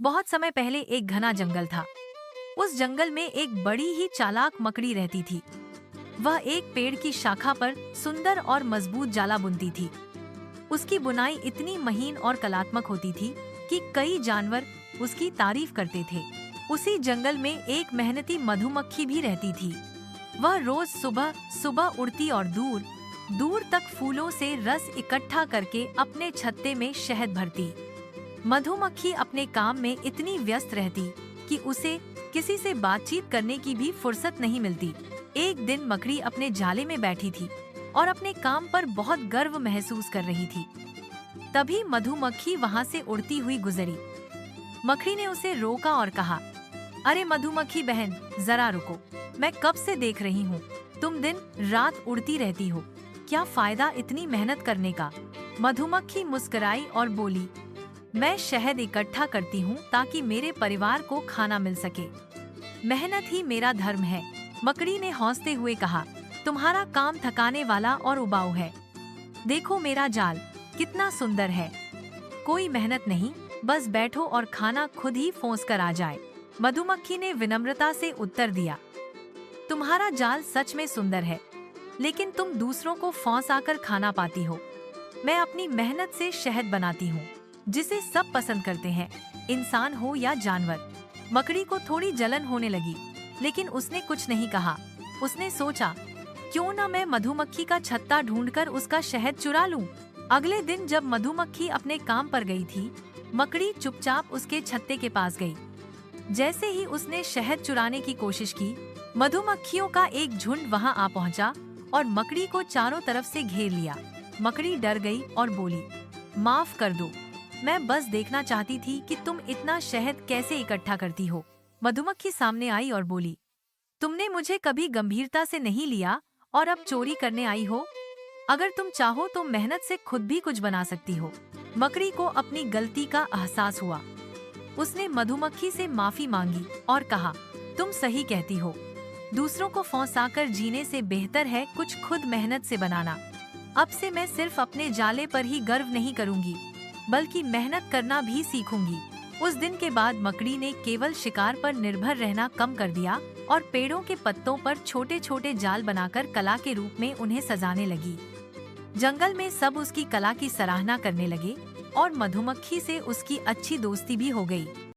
बहुत समय पहले एक घना जंगल था। उस जंगल में एक बड़ी ही चालाक मकड़ी रहती थी। वह एक पेड़ की शाखा पर सुंदर और मजबूत जाला बुनती थी। उसकी बुनाई इतनी महीन और कलात्मक होती थी कि कई जानवर उसकी तारीफ करते थे। उसी जंगल में एक मेहनती मधुमक्खी भी रहती थी। वह रोज सुबह सुबह उड़ती और दूर दूर तक फूलों से रस इकट्ठा करके अपने छत्ते में शहद भरती। मधुमक्खी अपने काम में इतनी व्यस्त रहती कि उसे किसी से बातचीत करने की भी फुर्सत नहीं मिलती। एक दिन मकड़ी अपने जाले में बैठी थी और अपने काम पर बहुत गर्व महसूस कर रही थी। तभी मधुमक्खी वहाँ से उड़ती हुई गुजरी। मकड़ी ने उसे रोका और कहा, अरे मधुमक्खी बहन, जरा रुको। मैं कब से देख रही हूँ, तुम दिन रात उड़ती रहती हो। क्या फायदा इतनी मेहनत करने का? मधुमक्खी मुस्कुराई और बोली, मैं शहद इकट्ठा करती हूँ ताकि मेरे परिवार को खाना मिल सके। मेहनत ही मेरा धर्म है। मकड़ी ने हंसते हुए कहा, तुम्हारा काम थकाने वाला और उबाऊ है। देखो मेरा जाल कितना सुंदर है। कोई मेहनत नहीं, बस बैठो और खाना खुद ही फौंस कर आ जाए। मधुमक्खी ने विनम्रता से उत्तर दिया, तुम्हारा जाल सच में सुंदर है, लेकिन तुम दूसरों को फौंस आकर खाना पाती हो। मैं अपनी मेहनत से शहद बनाती हूँ जिसे सब पसंद करते हैं, इंसान हो या जानवर। मकड़ी को थोड़ी जलन होने लगी, लेकिन उसने कुछ नहीं कहा। उसने सोचा, क्यों न मैं मधुमक्खी का छत्ता ढूंढकर उसका शहद चुरा लूं। अगले दिन जब मधुमक्खी अपने काम पर गई थी, मकड़ी चुपचाप उसके छत्ते के पास गई। जैसे ही उसने शहद चुराने की कोशिश की, मधुमक्खियों का एक झुंड वहां आ पहुंचा और मकड़ी को चारों तरफ से घेर लिया। मकड़ी डर गई और बोली, माफ कर दो, मैं बस देखना चाहती थी कि तुम इतना शहद कैसे इकट्ठा करती हो। मधुमक्खी सामने आई और बोली, तुमने मुझे कभी गंभीरता से नहीं लिया और अब चोरी करने आई हो। अगर तुम चाहो तो मेहनत से खुद भी कुछ बना सकती हो। मकड़ी को अपनी गलती का एहसास हुआ। उसने मधुमक्खी से माफी मांगी और कहा, तुम सही कहती हो। दूसरों को फौंसाकर जीने से बेहतर है कुछ खुद मेहनत से बनाना। अब से मैं सिर्फ अपने जाले पर ही गर्व नहीं करूंगी, बल्कि मेहनत करना भी सीखूंगी। उस दिन के बाद मकड़ी ने केवल शिकार पर निर्भर रहना कम कर दिया और पेड़ों के पत्तों पर छोटे छोटे जाल बनाकर कला के रूप में उन्हें सजाने लगी। जंगल में सब उसकी कला की सराहना करने लगे और मधुमक्खी से उसकी अच्छी दोस्ती भी हो गई।